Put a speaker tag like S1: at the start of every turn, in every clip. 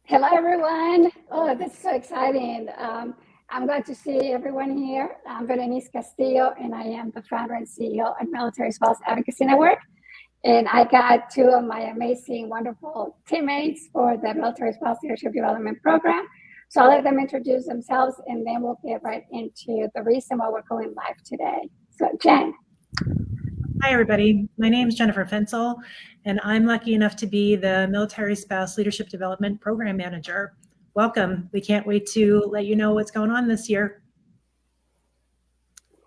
S1: Hello, everyone. Oh, this is so exciting. I'm glad to see everyone here. I'm Berenice Castillo, and I am the founder and CEO at Military Spouse Advocacy Network. And I got two of my amazing, wonderful teammates for the Military Spouse Leadership Development Program. So I'll let them introduce themselves, and then we'll get right into the reason why we're going live today. So, Jen.
S2: Hi, everybody. My name is Jennifer Fensel, and I'm lucky enough to be the Military Spouse Leadership Development Program Manager. Welcome. We can't wait to let you know what's going on this year.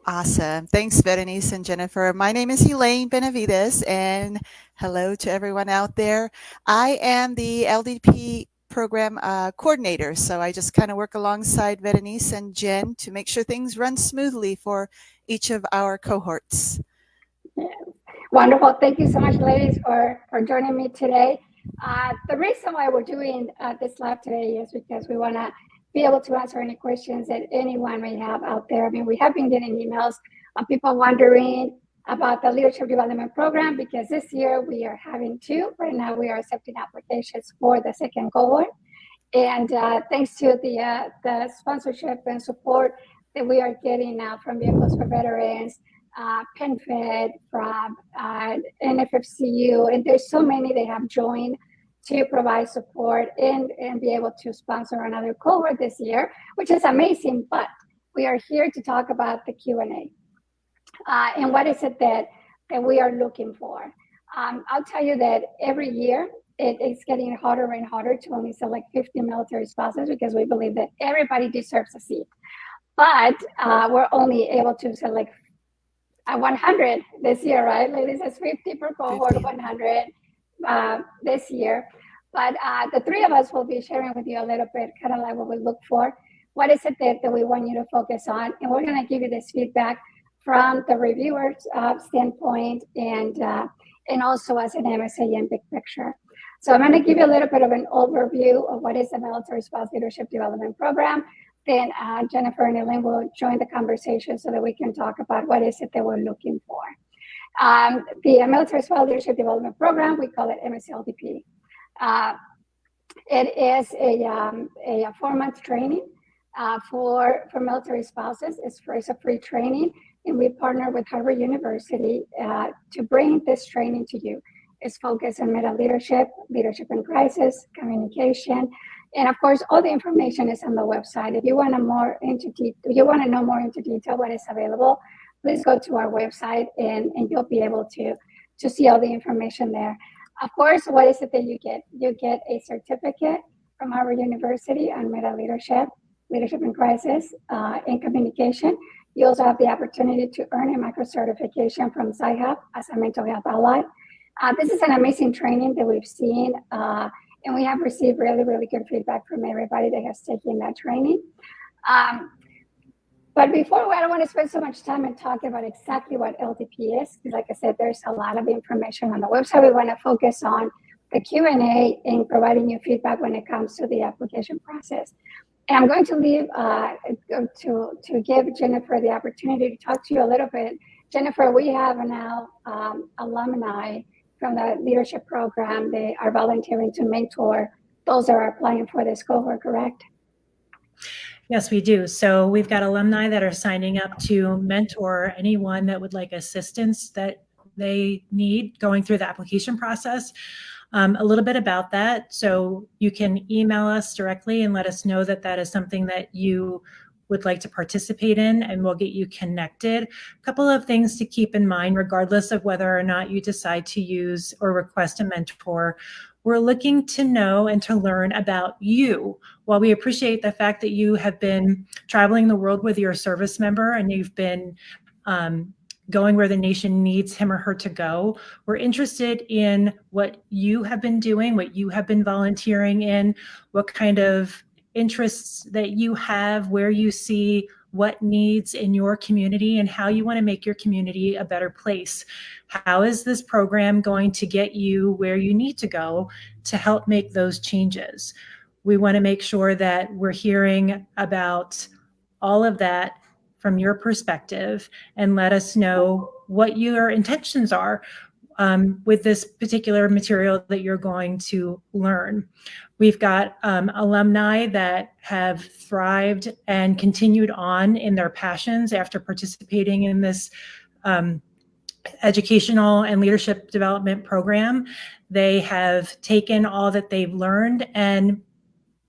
S3: Awesome. Thanks, Berenice and Jennifer. My name is Elaine Benavides, and hello to everyone out there. I am the LDP program coordinator, so I just kind of work alongside Berenice and Jen to make sure things run smoothly for each of our cohorts.
S1: Yeah. Wonderful. Thank you so much, ladies, for joining me today. The reason why we're doing this live today is because we want to be able to answer any questions that anyone may have out there. I mean, we have been getting emails of people wondering about the Leadership Development Program because this year we are having two. Right now we are accepting applications for the second cohort. And thanks to the sponsorship and support that we are getting now from Vehicles for Veterans, PenFed, from NFFCU, and there's so many they have joined to provide support and be able to sponsor another cohort this year, which is amazing. But we are here to talk about the Q&A and what is it that we are looking for. I'll tell you that every year it's getting harder and harder to only select 50 military spouses because we believe that everybody deserves a seat. But we're only able to select 100 this year, right? Ladies, it's 50 per cohort, 50. 100 this year. But the three of us will be sharing with you a little bit, kind of like what we look for. What is it that we want you to focus on? And we're going to give you this feedback from the reviewer's standpoint and also as an MSA big picture. So I'm going to give you a little bit of an overview of what is the Military Spouse Leadership Development Program. Then Jennifer and Elaine will join the conversation so that we can talk about what is it that we're looking for. The Military Spouse Leadership Development Program, we call it MSLDP. It is a 4-month training for military spouses. It's a free training, and we partner with Harvard University to bring this training to you. It's focused on meta leadership, leadership in crisis, communication, and of course, all the information is on the website. If you want to know more into detail what is available, please go to our website and you'll be able to see all the information there. Of course, what is it that you get? You get a certificate from Harvard University on meta leadership, leadership in crisis, and communication. You also have the opportunity to earn a micro certification from Sci-Hub as a mental health ally. This is an amazing training that we've seen, and we have received really, really good feedback from everybody that has taken that training. But before, I don't want to spend so much time and talk about exactly what LDP is, because like I said, there's a lot of information on the website. We want to focus on the Q&A and providing you feedback when it comes to the application process. And I'm going to leave to give Jennifer the opportunity to talk to you a little bit. Jennifer, we have now alumni from the leadership program. They are volunteering to mentor those that are applying for this cohort, correct?
S2: Yes, we do. So we've got alumni that are signing up to mentor anyone that would like assistance that they need going through the application process. A little bit about that. So you can email us directly and let us know that that is something that you would like to participate in, and we'll get you connected. A couple of things to keep in mind, regardless of whether or not you decide to use or request a mentor. We're looking to know and to learn about you. While we appreciate the fact that you have been traveling the world with your service member and you've been going where the nation needs him or her to go, we're interested in what you have been doing, what you have been volunteering in, what kind of interests that you have, where you see what needs in your community, and how you want to make your community a better place. How is this program going to get you where you need to go to help make those changes? We want to make sure that we're hearing about all of that from your perspective and let us know what your intentions are. with this particular material that you're going to learn. We've got alumni that have thrived and continued on in their passions after participating in this educational and leadership development program. They have taken all that they've learned and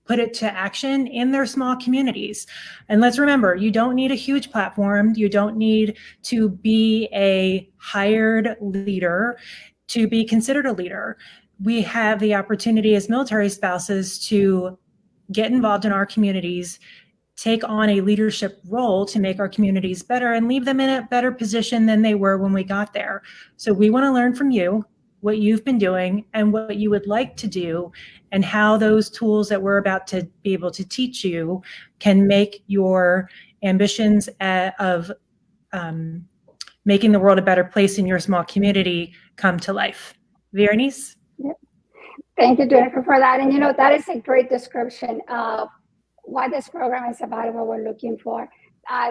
S2: put it to action in their small communities. And let's remember, you don't need a huge platform. You don't need to be a hired leader to be considered a leader. We have the opportunity as military spouses to get involved in our communities, take on a leadership role to make our communities better and leave them in a better position than they were when we got there. So we want to learn from you what you've been doing and what you would like to do, and how those tools that we're about to be able to teach you can make your ambitions of making the world a better place in your small community come to life. Veronice?
S1: Thank you, Jennifer, for that. And that is a great description of what this program is about and what we're looking for.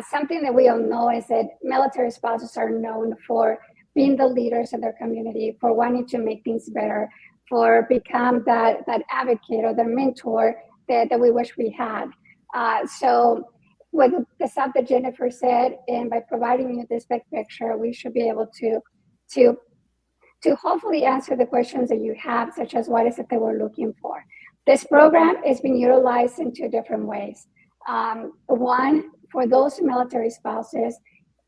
S1: Something that we all know is that military spouses are known for being the leaders of their community, for wanting to make things better, for become that advocate or the mentor that we wish we had. So with the stuff that Jennifer said, and by providing you this big picture, we should be able to hopefully answer the questions that you have, such as what is it that we're looking for. This program is being utilized in two different ways. One, for those military spouses,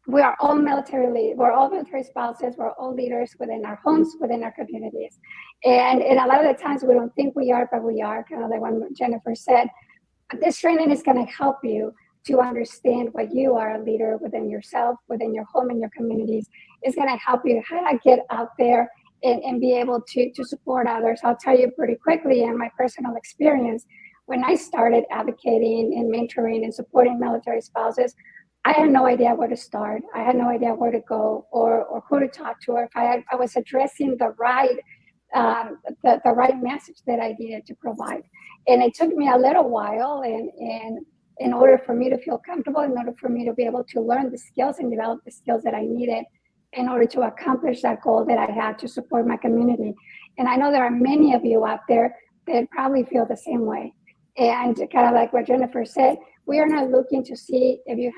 S1: we are all military spouses, we're all leaders within our homes, within our communities. And a lot of the times we don't think we are, but we are, kind of like what Jennifer said. This training is going to help you to understand what you are a leader within yourself, within your home and your communities. It's going to help you how to get out there and be able to support others. I'll tell you pretty quickly in my personal experience, when I started advocating and mentoring and supporting military spouses, I had no idea where to start. I had no idea where to go or who to talk to, or if I was addressing the right message that I needed to provide. And it took me a little while, and in order for me to feel comfortable, in order for me to be able to learn the skills and develop the skills that I needed in order to accomplish that goal that I had to support my community. And I know there are many of you out there that probably feel the same way. And kind of like what Jennifer said, we are not looking to see if you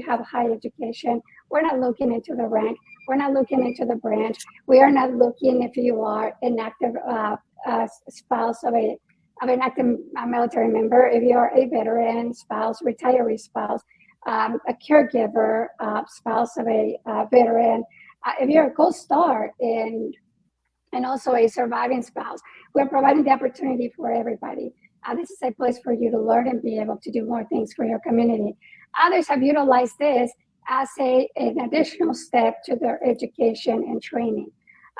S1: have high education. We're not looking into the rank. We're not looking into the branch. We are not looking if you are an active spouse of an active military member, if you are a veteran spouse, retiree spouse, a caregiver, spouse of a veteran, if you're a co-star and also a surviving spouse. We're providing the opportunity for everybody. This is a place for you to learn and be able to do more things for your community. Others have utilized this as an additional step to their education and training.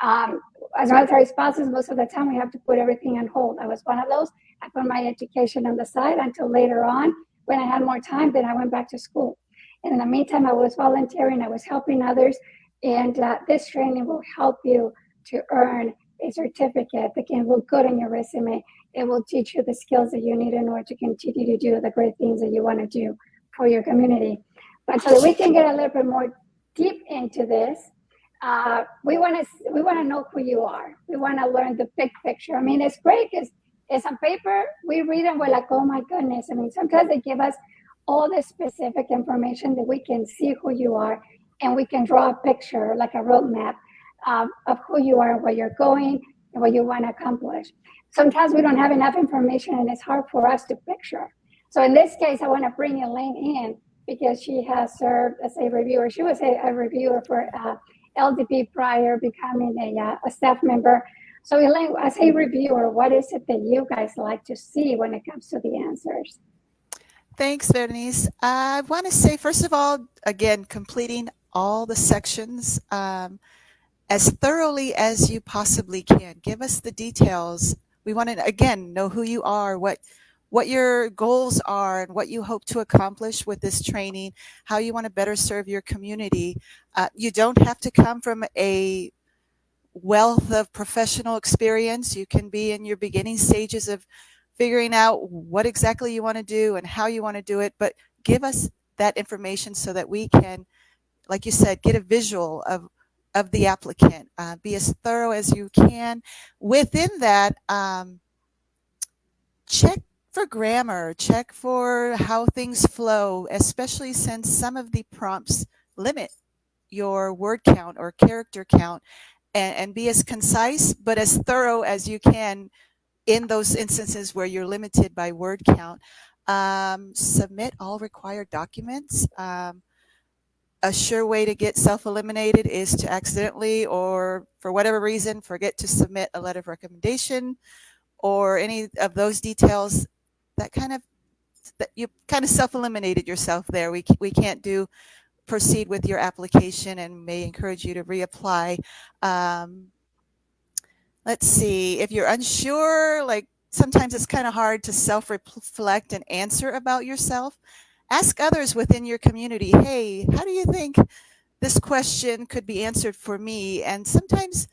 S1: As military spouses, most of the time we have to put everything on hold. I was one of those. I put my education on the side until later on when I had more time, then I went back to school. And in the meantime, I was volunteering, I was helping others. And this training will help you to earn a certificate that can look good on your resume. It will teach you the skills that you need in order to continue to do the great things that you want to do for your community. But so that we can get a little bit more deep into this, we want to know who you are. We want to learn the big picture. I mean, it's great because it's on paper. We read and we're like, oh my goodness. I mean, sometimes they give us all the specific information that we can see who you are, and we can draw a picture, like a roadmap of who you are, where you're going, and what you want to accomplish. Sometimes we don't have enough information and it's hard for us to picture. So in this case, I want to bring Elaine in because she has served as a reviewer. She was a reviewer for LDP prior becoming a staff member. So Elaine, as a reviewer, what is it that you guys like to see when it comes to the answers?
S3: Thanks, Bernice. I want to say, first of all, again, completing all the sections as thoroughly as you possibly can. Give us the details. We want to, again, know who you are, what your goals are, and what you hope to accomplish with this training, how you want to better serve your community. You don't have to come from a wealth of professional experience. You can be in your beginning stages of figuring out what exactly you want to do and how you want to do it, but give us that information so that we can, like you said, get a visual of of the applicant. Be as thorough as you can. Within that, check for grammar, check for how things flow, especially since some of the prompts limit your word count or character count, and be as concise but as thorough as you can in those instances where you're limited by word count. Submit all required documents. A sure way to get self-eliminated is to accidentally or for whatever reason forget to submit a letter of recommendation or any of those details. That you kind of self-eliminated yourself there. We can't proceed with your application and may encourage you to reapply. Let's see, if you're unsure, like sometimes it's kind of hard to self-reflect and answer about yourself. Ask others within your community, hey, how do you think this question could be answered for me? And sometimes,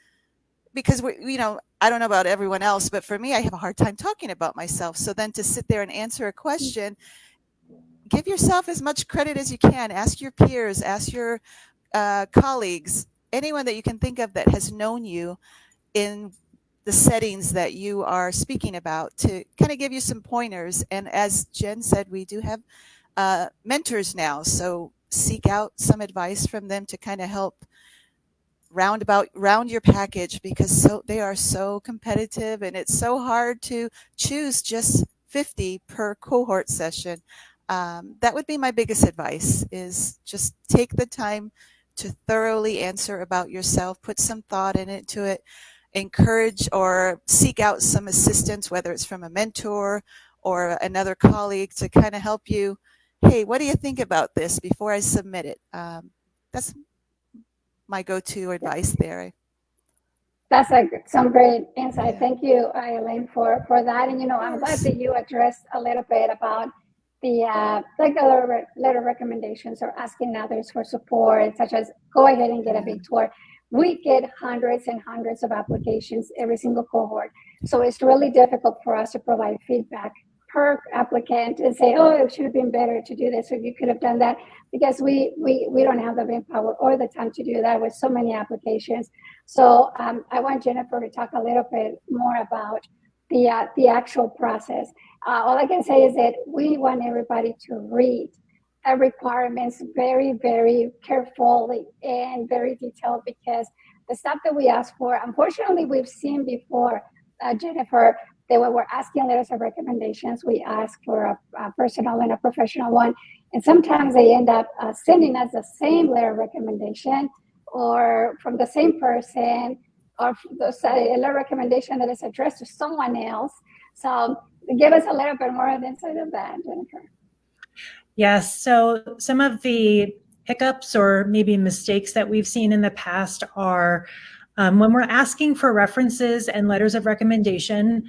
S3: because I don't know about everyone else, but for me, I have a hard time talking about myself. So then to sit there and answer a question, give yourself as much credit as you can. Ask your peers, ask your colleagues, anyone that you can think of that has known you in the settings that you are speaking about, to kind of give you some pointers. And as Jen said, we do have mentors now, so seek out some advice from them to kind of help round your package, because they are so competitive and it's so hard to choose just 50 per cohort session. That would be my biggest advice, is just take the time to thoroughly answer about yourself, put some thought into it, encourage or seek out some assistance, whether it's from a mentor or another colleague, to kind of help you. Hey, what do you think about this before I submit it? That's my go-to advice there.
S1: That's some great insight.
S3: Yeah.
S1: Thank you, Elaine, for that. And I'm glad that you addressed a little bit about the like the letter recommendations or asking others for support, such as go ahead and get a big tour. We get hundreds and hundreds of applications every single cohort, so it's really difficult for us to provide feedback per applicant and say, oh, it should have been better to do this, or you could have done that, because we don't have the manpower or the time to do that with so many applications. So I want Jennifer to talk a little bit more about the actual process. All I can say is that we want everybody to read the requirements very, very carefully and very detailed, because the stuff that we ask for, unfortunately, we've seen before, Jennifer, that when we're asking letters of recommendations, we ask for a personal and a professional one. And sometimes they end up sending us the same letter of recommendation, or from the same person, or a letter recommendation that is addressed to someone else. So give us a little bit more of insight of that, Jennifer.
S2: Yes, so some of the hiccups or maybe mistakes that we've seen in the past are when we're asking for references and letters of recommendation,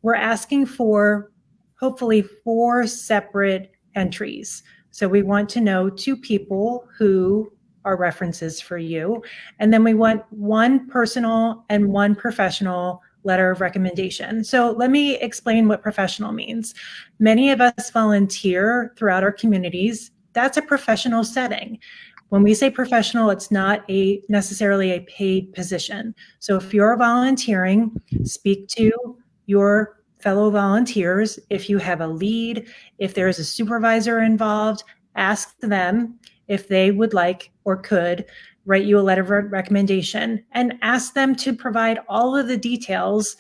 S2: we're asking for hopefully 4 separate entries. So we want to know 2 people who are references for you. And then we want 1 personal and 1 professional letter of recommendation. So let me explain what professional means. Many of us volunteer throughout our communities. That's a professional setting. When we say professional, it's not necessarily a paid position. So if you're volunteering, speak to your fellow volunteers. If you have a lead, if there is a supervisor involved, ask them if they would like or could write you a letter of recommendation, and ask them to provide all of the details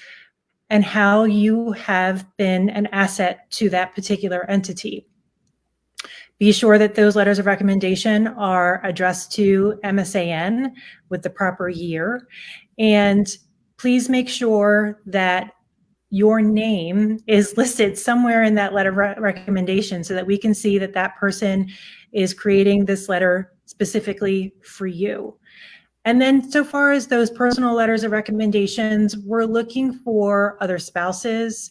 S2: and how you have been an asset to that particular entity. Be sure that those letters of recommendation are addressed to MSAN with the proper year. And please make sure that your name is listed somewhere in that letter of recommendation, so that we can see that that person is creating this letter specifically for you. And then so far as those personal letters of recommendations, we're looking for other spouses,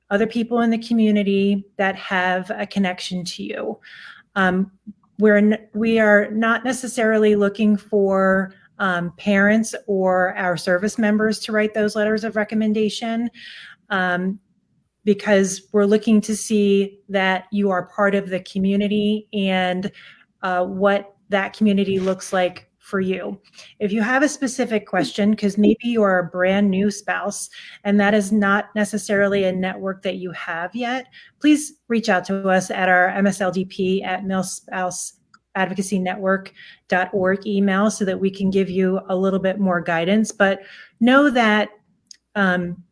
S2: other people in the community that have a connection to you. We are not necessarily looking for parents or our service members to write those letters of recommendation, because we're looking to see that you are part of the community and what that community looks like for you. If you have a specific question, because maybe you're a brand new spouse and that is not necessarily a network that you have yet, please reach out to us at our MSLDP at milspouseadvocacynetwork.org email so that we can give you a little bit more guidance. But know that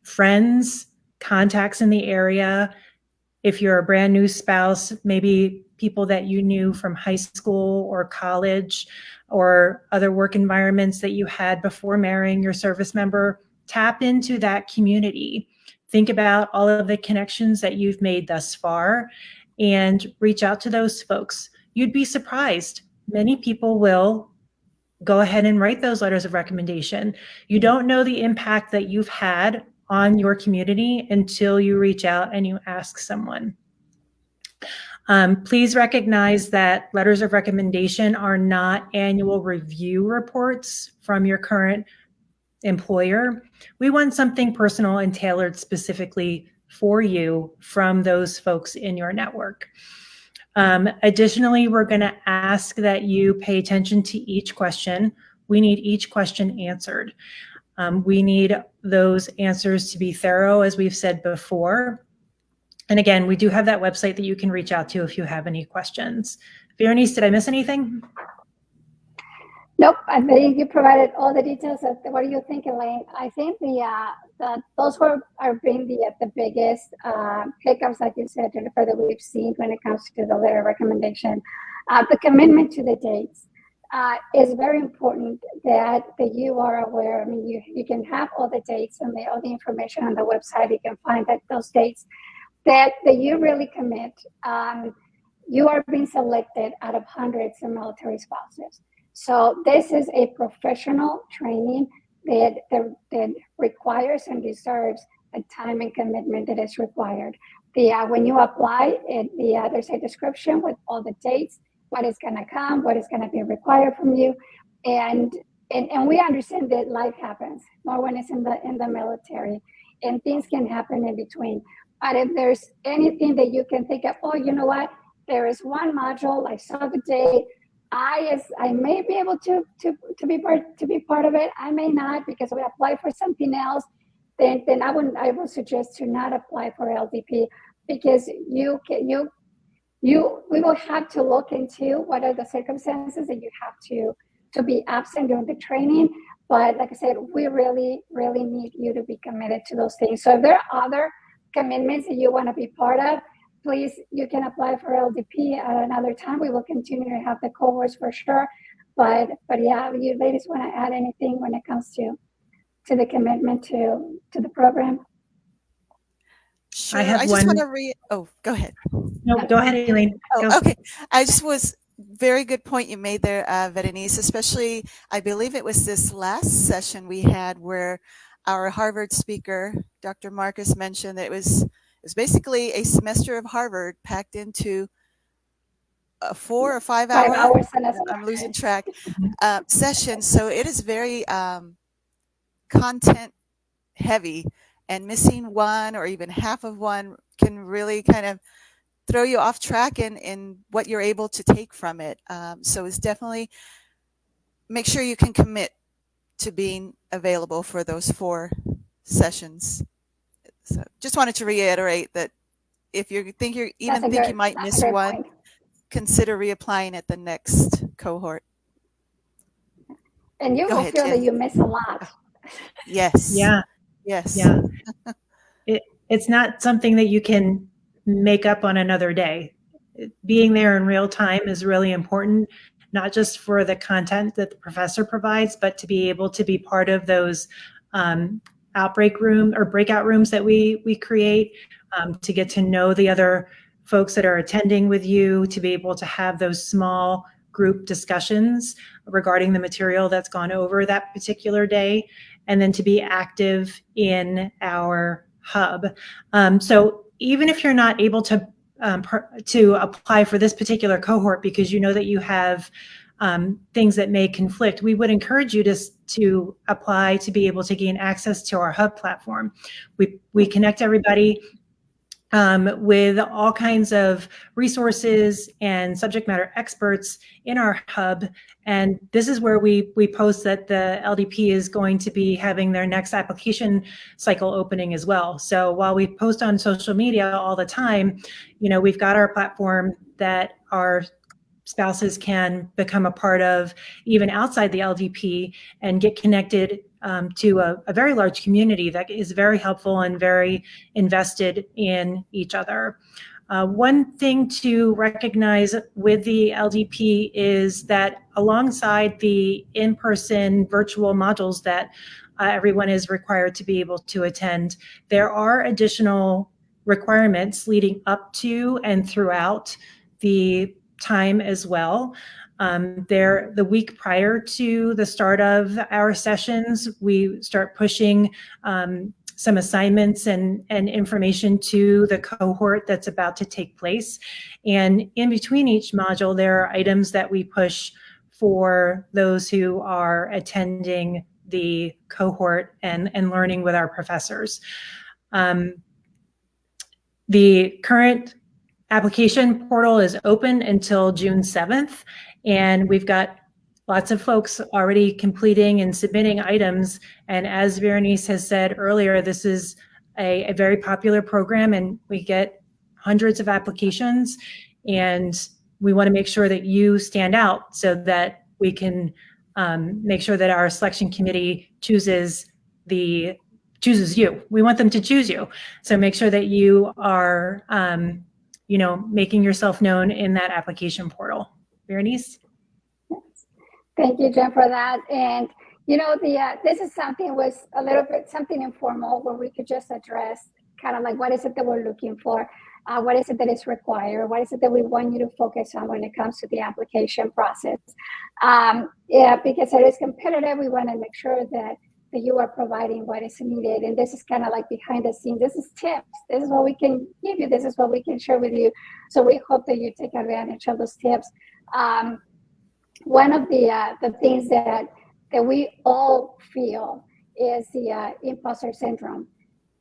S2: friends, contacts in the area, if you're a brand new spouse, maybe people that you knew from high school or college or other work environments that you had before marrying your service member, tap into that community. Think about all of the connections that you've made thus far and reach out to those folks. You'd be surprised. Many people will go ahead and write those letters of recommendation. You don't know the impact that you've had on your community until you reach out and you ask someone. Please recognize that letters of recommendation are not annual review reports from your current employer. We want something personal and tailored specifically for you from those folks in your network. Additionally, we're going to ask that you pay attention to each question. We need each question answered. We need those answers to be thorough, as we've said before. And again, we do have that website that you can reach out to if you have any questions. Berenice, did I miss anything?
S1: Nope, I think you provided all the details. What do you think, Elaine? I think those are being the biggest hiccups, like you said, Jennifer, that we've seen when it comes to the letter of recommendation. The commitment to the dates is very important that you are aware. I mean, you can have all the dates and all the information on the website. You can find that those dates that you really commit. You are being selected out of hundreds of military spouses. So this is a professional training that requires and deserves the time and commitment that is required. When you apply, there's a description with all the dates, what is going to come, what is going to be required from you, and we understand that life happens. No one is in the military, and things can happen in between. But if there's anything that you can think of, oh, you know what? There is one module. I saw the date. I may be able to be part of it. I may not, because we apply for something else. Then I would suggest to not apply for LDP, because we will have to look into what are the circumstances that you have to be absent during the training. But like I said, we really, really need you to be committed to those things. So if there are other commitments that you want to be part of, please, you can apply for LDP at another time. We will continue to have the cohorts for sure. But yeah, you ladies want to add anything when it comes to the commitment to the program?
S3: Sure. I just want to go ahead.
S2: No, go ahead, Elaine.
S3: Oh, okay. I just was very good point you made there, Berenice, especially, I believe it was this last session we had where our Harvard speaker, Dr. Marcus, mentioned that it was basically a semester of Harvard packed into a 4 or 5 hour,
S1: 5 hours,
S3: I'm losing track, session. So it is very content heavy, and missing one or even half of one can really kind of throw you off track in what you're able to take from it. So it's definitely, make sure you can commit to being available for those 4 sessions. So just wanted to reiterate that if you think you might miss one, point. Consider reapplying at the next cohort.
S1: And you will feel that you miss a lot.
S3: Yes.
S2: Yeah.
S3: Yes.
S2: Yeah. It's not something that you can make up on another day. Being there in real time is really important, not just for the content that the professor provides, but to be able to be part of those outbreak room or breakout rooms that we create, to get to know the other folks that are attending with you, to be able to have those small group discussions regarding the material that's gone over that particular day, and then to be active in our hub. So even if you're not able to apply for this particular cohort because you know that you have things that may conflict, we would encourage you to apply to be able to gain access to our hub platform. We connect everybody with all kinds of resources and subject matter experts in our hub. And this is where we post that the LDP is going to be having their next application cycle opening as well. So while we post on social media all the time, we've got our platform that our spouses can become a part of even outside the LDP and get connected to a very large community that is very helpful and very invested in each other. One thing to recognize with the LDP is that alongside the in-person virtual modules that everyone is required to be able to attend, there are additional requirements leading up to and throughout the time as well. The week prior to the start of our sessions, we start pushing some assignments and information to the cohort that's about to take place. And in between each module, there are items that we push for those who are attending the cohort and learning with our professors. The current application portal is open until June 7th, and we've got lots of folks already completing and submitting items. And as Berenice has said earlier, this is a very popular program, and we get hundreds of applications, and we want to make sure that you stand out so that we can make sure that our selection committee chooses you. We want them to choose you. So make sure that you are making yourself known in that application portal. Berenice?
S1: Thank you, Jen, for that. And, this is something was a little bit something informal where we could just address kind of like what is it that we're looking for? What is it that is required? What is it that we want you to focus on when it comes to the application process? Because it is competitive, we want to make sure that you are providing what is needed. And this is kind of like behind the scenes. This is tips. This is what we can give you. This is what we can share with you. So we hope that you take advantage of those tips. One of the things that we all feel is the imposter syndrome.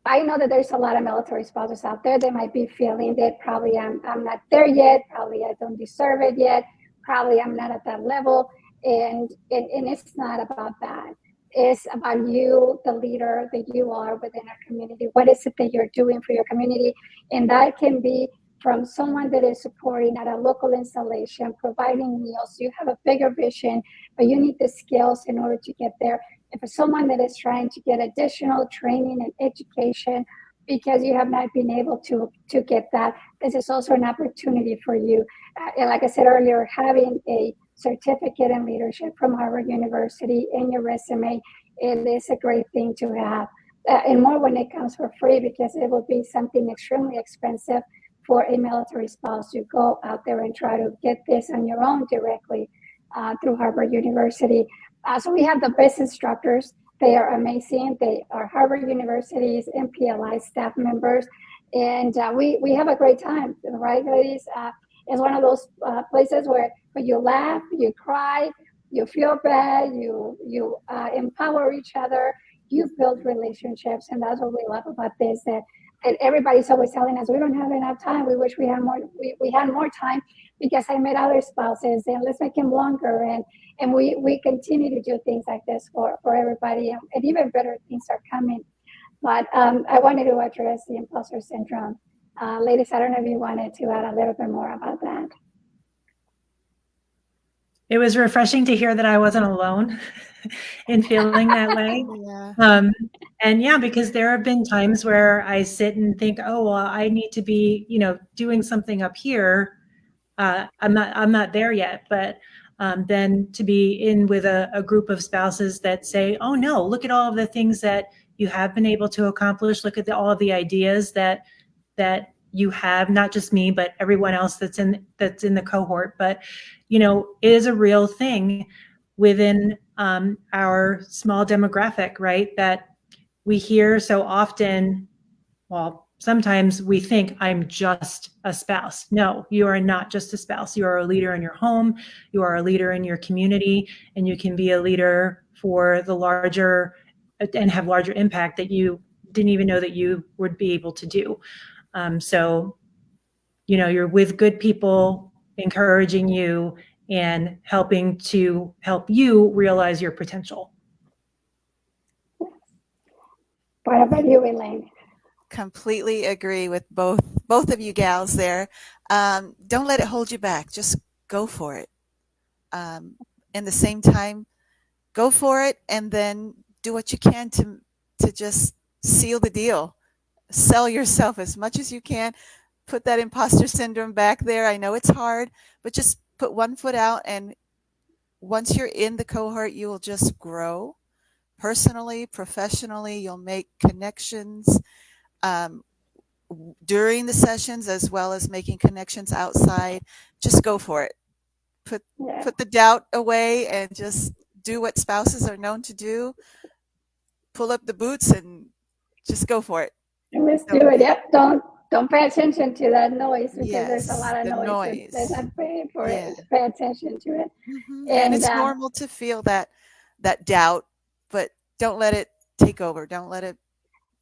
S1: I know that there's a lot of military spouses out there that might be feeling that probably I'm not there yet. Probably I don't deserve it yet. Probably I'm not at that level. And it's not about that. It's about you, the leader that you are within our community. What is it that you're doing for your community? And that can be from someone that is supporting at a local installation, providing meals. You have a bigger vision, but you need the skills in order to get there. If it's someone that is trying to get additional training and education because you have not been able to get that, this is also an opportunity for you. And like I said earlier, having a certificate in leadership from Harvard University in your resume, it is a great thing to have. And more when it comes for free, because it will be something extremely expensive for a military spouse to go out there and try to get this on your own directly through Harvard University. So we have the best instructors. They are amazing. They are Harvard University's MPLI staff members. And we have a great time, right, ladies? It's one of those places where you laugh, you cry, you feel bad, you empower each other, you build relationships. And that's what we love about this, that everybody's always telling us we don't have enough time. We wish we had more. We had more time because I met other spouses, and let's make them longer. And we continue to do things like this for everybody, and even better things are coming. But I wanted to address the imposter syndrome. Ladies, I don't know if you wanted to add a little bit more about that.
S2: It was refreshing to hear that I wasn't alone in feeling that way.
S3: Yeah.
S2: And yeah, because there have been times where I sit and think, oh, well, I need to be, doing something up here. I'm not there yet, but then to be in with a group of spouses that say, oh no, look at all of the things that you have been able to accomplish. Look at all of the ideas that you have, not just me, but everyone else that's in the cohort. But it is a real thing within our small demographic, right? That we hear so often. Well, sometimes we think I'm just a spouse. No, you are not just a spouse. You are a leader in your home. You are a leader in your community, and you can be a leader for the larger and have larger impact that you didn't even know that you would be able to do. So, you're with good people, encouraging you and helping to help you realize your potential.
S1: What about you, Elaine?
S3: Completely agree with both of you gals there. Don't let it hold you back. Just go for it. In the same time, go for it, and then do what you can to just seal the deal. Sell yourself as much as you can. Put that imposter syndrome back there. I know it's hard, but just put one foot out, and once you're in the cohort, you will just grow personally, professionally. You'll make connections during the sessions as well as making connections outside. Just go for it. Put the doubt away and just do what spouses are known to do. Pull up the boots and just go for it.
S1: Let's do it. Yep. Don't pay attention to that noise, because there's a lot of noise. There's not pay for it. Pay attention to it.
S3: And it's normal to feel that doubt, but don't let it take over. Don't let it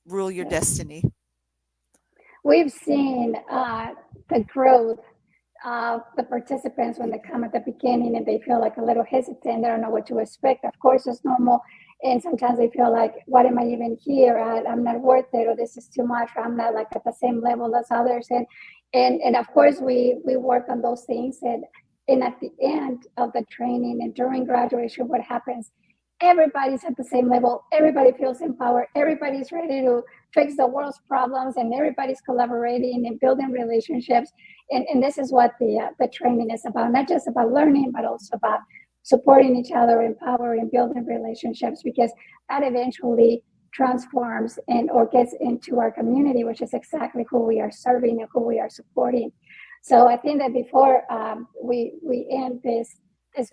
S3: rule your destiny.
S1: We've seen the growth of the participants when they come at the beginning and they feel like a little hesitant. They don't know what to expect. Of course, it's normal. And sometimes they feel like, what am I even here at? I'm not worth it, or this is too much, or I'm not like at the same level as others. And of course, we work on those things. And at the end of the training and during graduation, what happens? Everybody's at the same level. Everybody feels empowered. Everybody's ready to fix the world's problems, and everybody's collaborating and building relationships. And this is what the training is about, not just about learning, but also about supporting each other, empowering, building relationships, because that eventually transforms or gets into our community, which is exactly who we are serving and who we are supporting. So I think that before we end this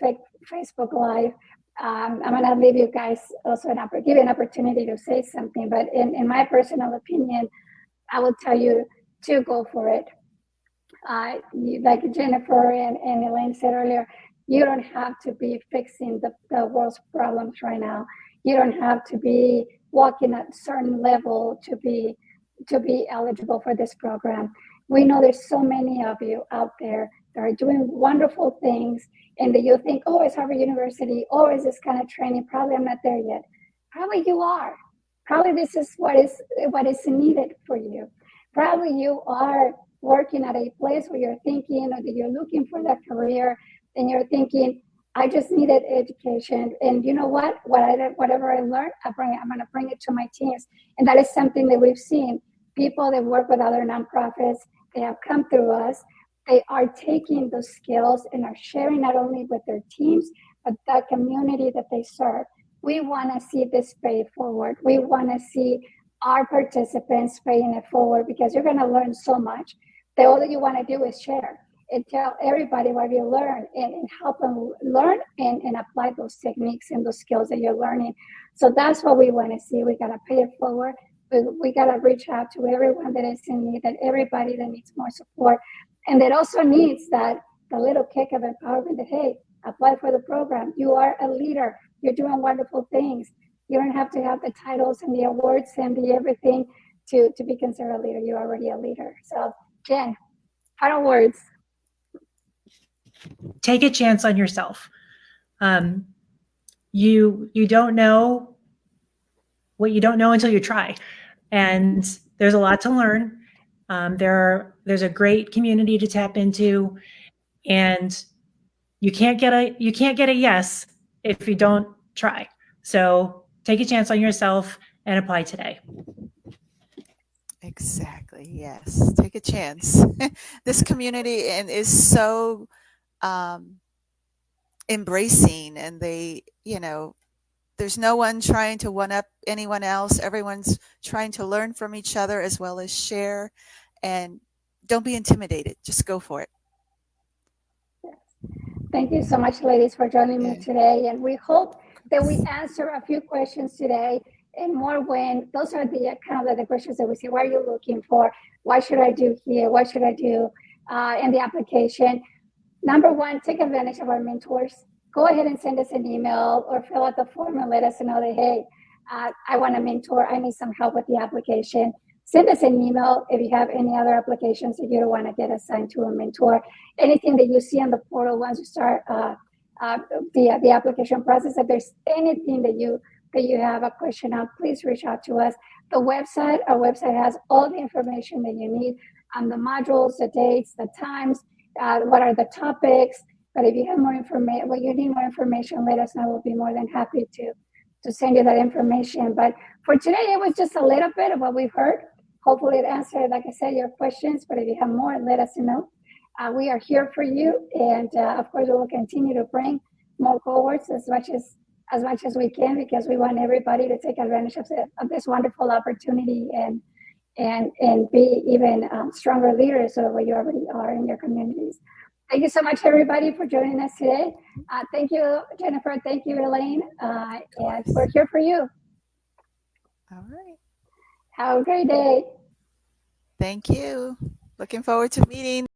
S1: Facebook Live, I'm going to leave you guys also give you an opportunity to say something. But in my personal opinion, I will tell you to go for it. Like Jennifer and Elaine said earlier, you don't have to be fixing the world's problems right now. You don't have to be walking at a certain level to be eligible for this program. We know there's so many of you out there that are doing wonderful things, and that you think, oh, it's Harvard University, oh, it's this kind of training. Probably I'm not there yet. Probably you are. Probably this is what is needed for you. Probably you are working at a place where you're thinking, or that you're looking for that career, and you're thinking, I just needed education. And you know what? Whatever I learned, I'm going to bring it to my teams. And that is something that we've seen. People that work with other nonprofits, they have come through us. They are taking those skills and are sharing not only with their teams, but the community that they serve. We want to see this pay forward. We want to see our participants paying it forward, because you're going to learn so much. All that you want to do is share and tell everybody what you learn, and help them learn and apply those techniques and those skills that you're learning. So that's what we want to see. We got to pay it forward. We got to reach out to everyone that is in need, and everybody that needs more support, and that also needs the little kick of empowerment that, hey, apply for the program. You are a leader. You're doing wonderful things. You don't have to have the titles and the awards and the everything to be considered a leader. You're already a leader. So, Jen, final words.
S2: Take a chance on yourself. You don't know what you don't know until you try, and there's a lot to learn. There's a great community to tap into, and you can't get a yes if you don't try. So take a chance on yourself and apply today.
S3: Exactly. Yes. Take a chance. This community is so embracing, and there's no one trying to one up anyone else. Everyone's trying to learn from each other as well as share, and don't be intimidated. Just go for it.
S1: Thank you so much, ladies, for joining me today. And we hope that we answer a few questions today, and more when those are the kind of the questions that we see. What are you looking for? What should I do here? What should I do in the application? Number one, take advantage of our mentors. Go ahead and send us an email or fill out the form and let us know that, hey, I want a mentor. I need some help with the application. send us an email if you have any other applications that you don't want to get assigned to a mentor. Anything that you see on the portal once you start the application process, if there's anything that you have a question on, please reach out to us. Our website has all the information that you need on the modules, the dates, the times, what are the topics. But if you have more information, you need more information, let us know. We'll be more than happy to send you that information. But for today, it was just a little bit of what we've heard. Hopefully it answered, like I said, your questions. But if you have more, let us know. We are here for you. And of course, we will continue to bring more cohorts as much as we can, because we want everybody to take advantage of this wonderful opportunity and be even stronger leaders of what you already are in your communities. Thank you so much, everybody, for joining us today. Thank you, Jennifer. Thank you, Elaine. And we're here for you.
S3: All right.
S1: Have a great day.
S3: Thank you. Looking forward to meeting.